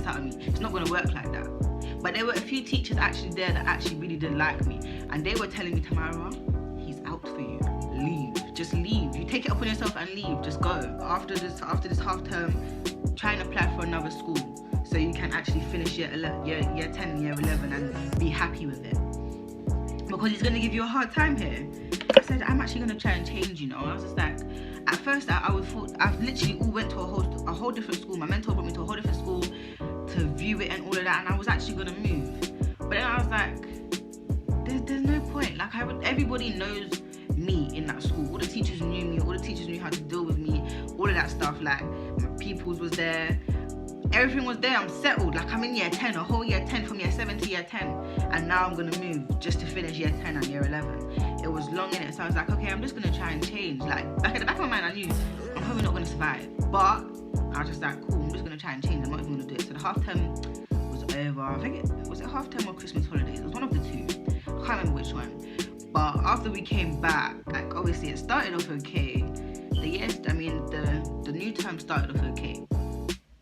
piss out of me. It's not going to work like that. But there were a few teachers actually there that actually really didn't like me, and they were telling me, Tamara, he's out for you. Leave. Just leave. You take it upon yourself and leave. Just go. After this half term, try and apply for another school so you can actually finish year 10 and year 11 and be happy with it. Because he's going to give you a hard time here. I said, I'm actually going to try and change, you know. I was just like, at first I literally went to a whole different school. My mentor brought me to a whole different school to view it and all of that, and I was actually going to move. But then I was like, there's no point. Like, everybody knows me in that school. All the teachers knew me, all the teachers knew how to deal with me, all of that stuff. Like, my pupils was there, everything was there. I'm settled. Like, I'm in year 10, a whole year 10, from year 7 to year 10, and now I'm gonna move just to finish year 10 and year 11. It was long in it, so I was like, okay, I'm just gonna try and change. Like, back at the back of my mind, I knew I'm probably not gonna survive, but I was just like, cool, I'm just gonna try and change. I'm not even gonna do it. So the half term was over. I think was it half term or Christmas holidays? It was one of the two. I can't remember which one. But after we came back, like, obviously it started off okay. The new term started off okay.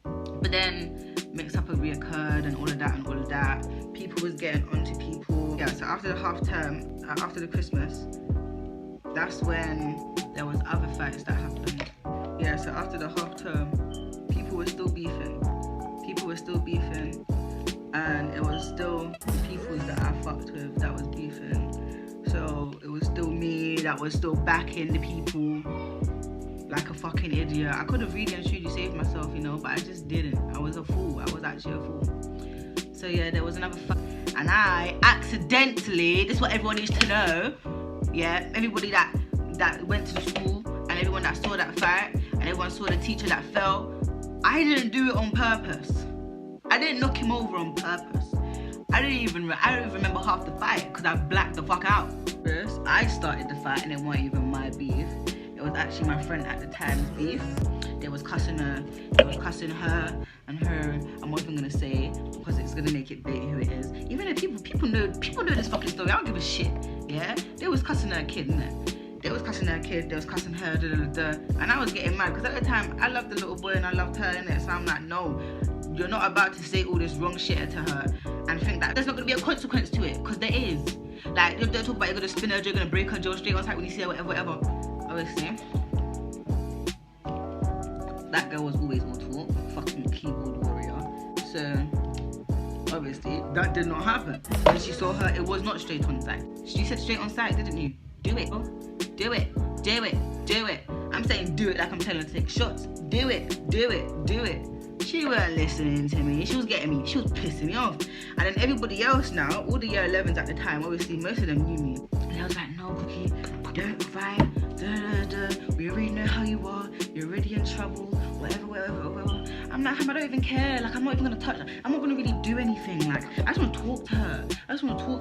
But then mix-up reoccurred and all of that. People was getting onto people. Yeah, so after the half term, after the Christmas, that's when there was other fights that happened. Yeah, so after the half term, people were still beefing. And it was still the people that I fucked with that was beefing. So it was still me that was still backing the people like a fucking idiot. I could have really and truly saved myself, you know, but I just didn't. I was a fool. I was actually a fool. So yeah, there was another fight. And I accidentally, this is what everyone needs to know, yeah, everybody that went to the school and everyone that saw that fight and everyone saw the teacher that fell, I didn't do it on purpose. I didn't knock him over on purpose. I don't even remember half the fight because I blacked the fuck out. First, I started the fight and it wasn't even my beef. It was actually my friend at the time's beef. They was cussing her and her. I'm not even gonna say because it's gonna make it bait who it is. Even if people know this fucking story, I don't give a shit. Yeah, they was cussing her kid, innit? They was cussing her kid, they was cussing her, and I was getting mad because at the time I loved the little boy and I loved her, innit? So I'm like, no, you're not about to say all this wrong shit to her and think that there's not gonna be a consequence to it, because there is. Like, they talk about you're gonna spin her, you're gonna break her jaw straight on sight when you see her, whatever. Obviously, that girl was always all talk, fucking keyboard warrior. So obviously that did not happen. When she saw her, it was not straight on sight. She said straight on sight, didn't you? Do it, bro. Do it. I'm saying do it like I'm telling her to take shots. Do it. She weren't listening to me. She was getting me. She was pissing me off. And then everybody else now, all the year 11s at the time, obviously most of them knew me. And I was like, no, Cookie, don't fight. We already know how you are. You're already in trouble. Whatever. I'm like, I don't even care. Like, I'm not even gonna touch her. I'm not gonna really do anything. Like, I just want to talk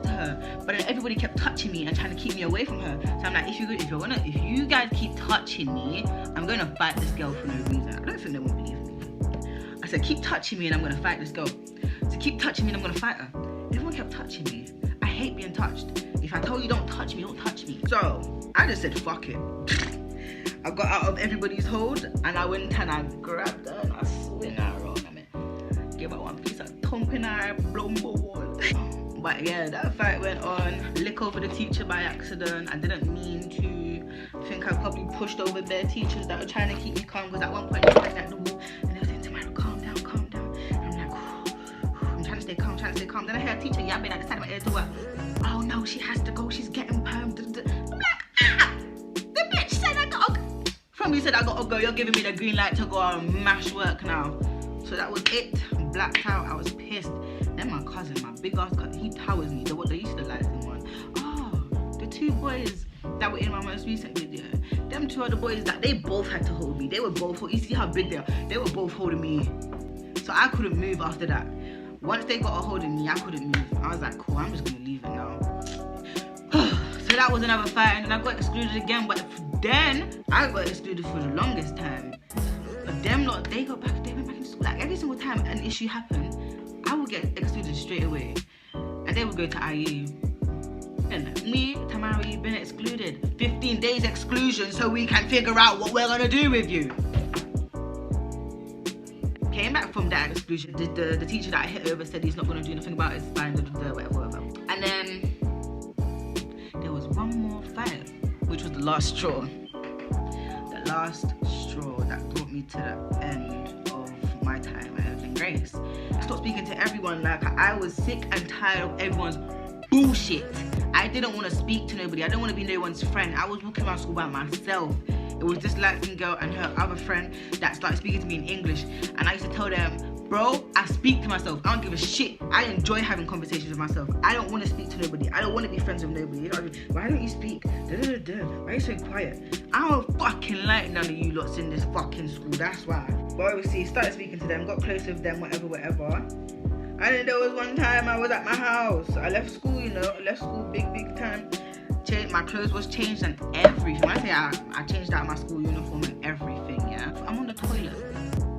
to her. But then everybody kept touching me and trying to keep me away from her. So I'm like, if you guys keep touching me, I'm gonna fight this girl for no reason. I don't think they won't believe me. I said, keep touching me and I'm gonna fight this girl. So keep touching me and I'm gonna fight her. Everyone kept touching me. I hate being touched. If I told you don't touch me, don't touch me. So I just said, fuck it. I got out of everybody's hold and I went and I grabbed her and I swing her around. Gave her one piece of thumping her, blumbo one. But yeah, that fight went on. Lick over the teacher by accident. I didn't mean to. I think I probably pushed over their teachers that were trying to keep me calm, because at one point they were at the wall and they were saying, Tamara, calm down. And I'm like, I'm trying to stay calm. Then I heard a teacher yapping at the side of my ear to her. Oh no, she has to go, she's getting permed. I'm like, the bitch said I got to go. From you said I got to go, you're giving me the green light to go and mash work now. So that was it. Blacked out. I was pissed. Then my cousin, my big ass cousin, he towers me. They used to the light skin one. Oh, the two boys that were in my most recent video. Them two other boys that they both had to hold me. They were both, you see how big they are? They were both holding me. So I couldn't move after that. Once they got a hold of me, I couldn't move. I was like, cool, I'm just gonna leave it now. So that was another fight, and then I got excluded again. But then I got excluded for the longest time. But them lot, they went back into school. Like, every single time an issue happened, I would get excluded straight away, and they would go to IU. And me, Tamara, you've been excluded. 15 days exclusion, so we can figure out what we're gonna do with you. Came back from that exclusion. The teacher that I hit over said he's not going to do anything about it. It's fine, whatever. And then there was one more file, which was the last straw. The last straw that brought me to the end of my time at Evelyn Grace. I stopped speaking to everyone. Like, I was sick and tired of everyone's bullshit. I didn't want to speak to nobody. I didn't want to be no one's friend. I was walking around school by myself. It was this Latin girl and her other friend that started speaking to me in English. And I used to tell them, bro, I speak to myself. I don't give a shit. I enjoy having conversations with myself. I don't want to speak to nobody. I don't want to be friends with nobody. You know what I mean? Why don't you speak? Why are you so quiet? I don't fucking like none of you lots in this fucking school. That's why. But obviously, started speaking to them, got close with them, whatever. And then there was one time I was at my house. I left school, you know, big time. My clothes was changed and everything. When I say I changed out my school uniform and everything, yeah. I'm on the toilet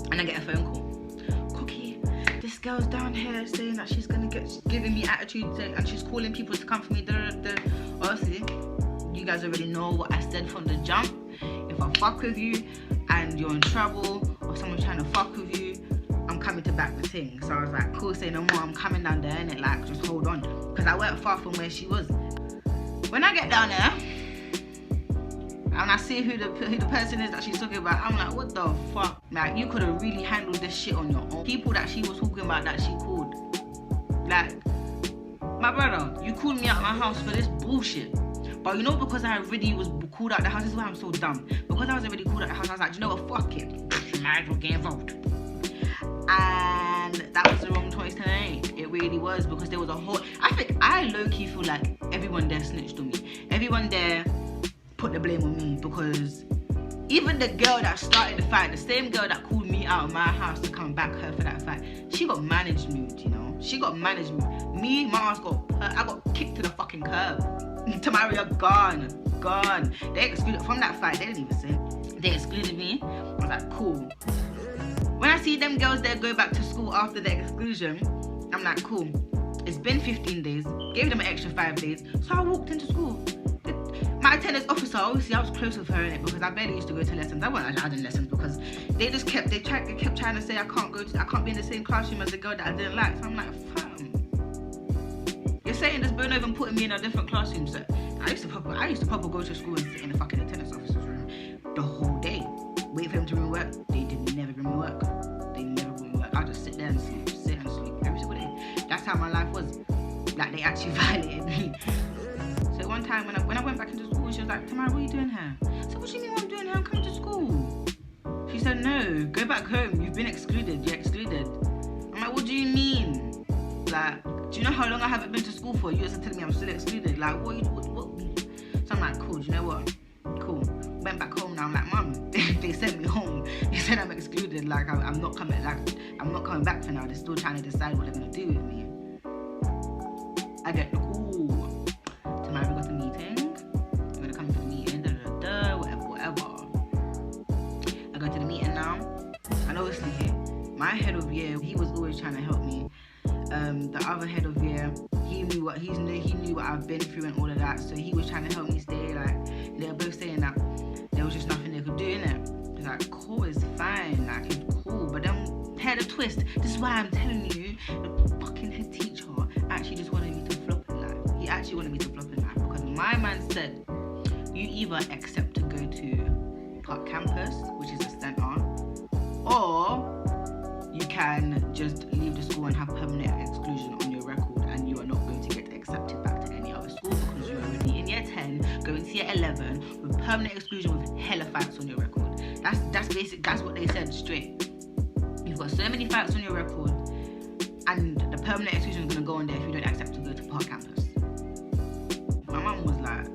and I get a phone call. Cookie, this girl's down here saying that she's giving me attitude and she's calling people to come for me. Honestly, you guys already know what I said from the jump. If I fuck with you and you're in trouble or someone's trying to fuck with you, I'm coming to back the thing. So I was like, cool, say no more. I'm coming down there, innit? Like, just hold on, because I weren't far from where she was. When I get down there and I see who the person is that she's talking about, I'm like, what the fuck? Like, you could have really handled this shit on your own. People that she was talking about that she called, like, my brother, you called me out of my house for this bullshit. But you know, because I already was called out the house, this is why I'm so dumb. Because I was already called out the house, I was like, you know what, fuck it. You might as well get involved. And that was the wrong choice to make. It really was, because there was a whole, I low-key feel like everyone there snitched on me. Everyone there put the blame on me, because even the girl that started the fight, the same girl that called me out of my house to come back her for that fight, she got managed mood, you know? She got managed mood. Me, my ass I got kicked to the fucking curb. Tamaria gone. They excluded from that fight. They didn't even say. They excluded me. I was like, cool. When I see them girls there go back to school after the exclusion, I'm like, cool. It's been 15 days. Gave them an extra 5 days. So I walked into school. My attendance officer, obviously I was close with her in it, because I barely used to go to lessons. I wasn't allowed in lessons because they kept trying to say I can't be in the same classroom as the girl that I didn't like. So I'm like, fam, you're saying this Bono even putting me in a different classroom. So I used to proper go to school and sit in the fucking attendance officer's room the whole day. Wait for him to bring me work. They did never bring me work. They never bring me work. I just sit there and sleep every single day. That's how my life was. Like, they actually violated me. So one time when I went back into school, she was like, Tamara, what are you doing here? I said, what do you mean what I'm doing here? I'm coming to school. She said, no, go back home. You've been excluded. You're excluded. I'm like, what do you mean? Like, do you know how long I haven't been to school for? You just telling me I'm still excluded. Like, what? So I'm like, cool, do you know what? Cool. Went back home now. I'm like, Mum, they sent me home. They said I'm excluded. Like, I'm not coming back for now. They're still trying to decide what they're gonna do with me. I get the call. Tomorrow we got a meeting. We're gonna come to the meeting. Whatever. I go to the meeting now, and obviously my head of year, he was always trying to help me. The other head of year, he knew what I've been through and all of that, so he was trying to help me stay. Like, they were both saying that there was just nothing they could do, innit? It's like, cool, it's fine, like, it's cool. But then, hear the twist. This is why I'm telling you, the fucking head teacher actually just wanted me to flop in life. He actually wanted me to flop in life, because my man said, you either accept to go to Park Campus, which is a centre, or you can just leave the school and have permanent exclusion on your record, and you are not going to get accepted back to any other school, because you're already in year 10, going to year 11 with permanent exclusion with hella facts on your record. That's basic. That's what they said straight. You've got so many facts on your record, and the permanent exclusion is going to go on there if you don't accept to go to Park Campus. My mum was like,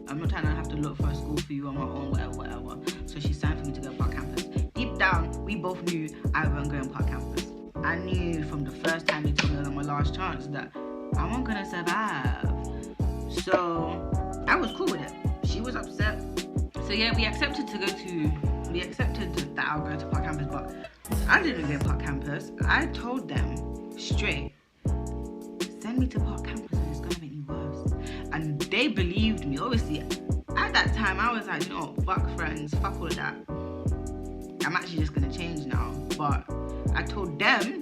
I'm not trying to have to look for a school for you on my own, whatever. So she signed for me to go to Park Campus. Deep down, we both knew I wasn't going to Park Campus. I knew from the first time they told me on my last chance that I wasn't going to survive. So I was cool with it. She was upset. So yeah, we accepted that I'll go to Park Campus, but I didn't go to Park Campus. I told them straight, send me to Park Campus and it's gonna make me worse. And they believed me. Obviously, at that time, I was like, you know what, fuck friends, fuck all of that. I'm actually just gonna change now. But I told them,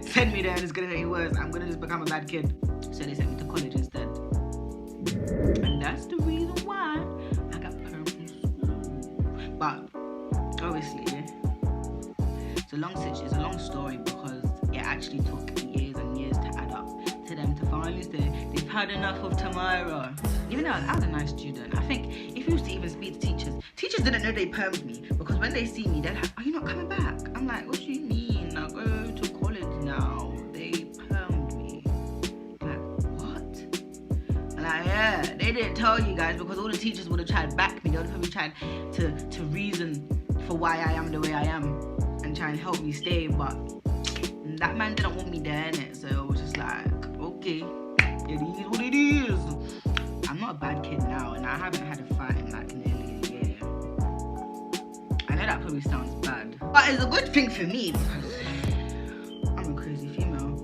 send me there and it's gonna get worse. I'm gonna just become a bad kid. So they sent me to college instead. And that's the reason why I got perm from school. But obviously, it's a long story because it actually took years and years to add up to them to finally say they've had enough of Tamara. Even though I was a nice student, I think if you used to even speak to teachers didn't know they permed me, because when they see me, they're like, are you not coming back? I'm like, what do you mean? I go to college now. They permed me. Like, what? Like, yeah, they didn't tell you guys, because all the teachers would have tried to back me. They would have probably tried to reason for why I am the way I am and try and help me stay, but that man didn't want me there, innit? So it was just like, okay, it is what it is. I'm not a bad kid now, and I haven't had a fight in like nearly a year. I know that probably sounds bad, but it's a good thing for me because I'm a crazy female.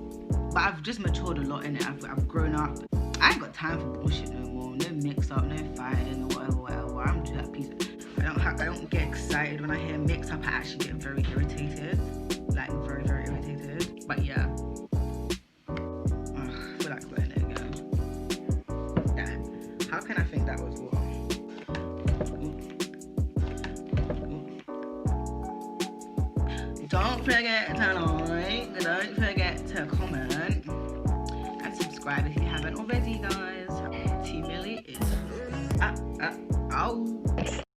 But I've just matured a lot in it. I've grown up. I ain't got time for bullshit no more. No mix up, no fighting, whatever. I'm too at peace. I don't get excited when I hear mix up. I actually get very irritated, like very, very irritated. But yeah, I feel like putting it again. Yeah, how can I think that was water? Don't forget to like, don't forget to comment.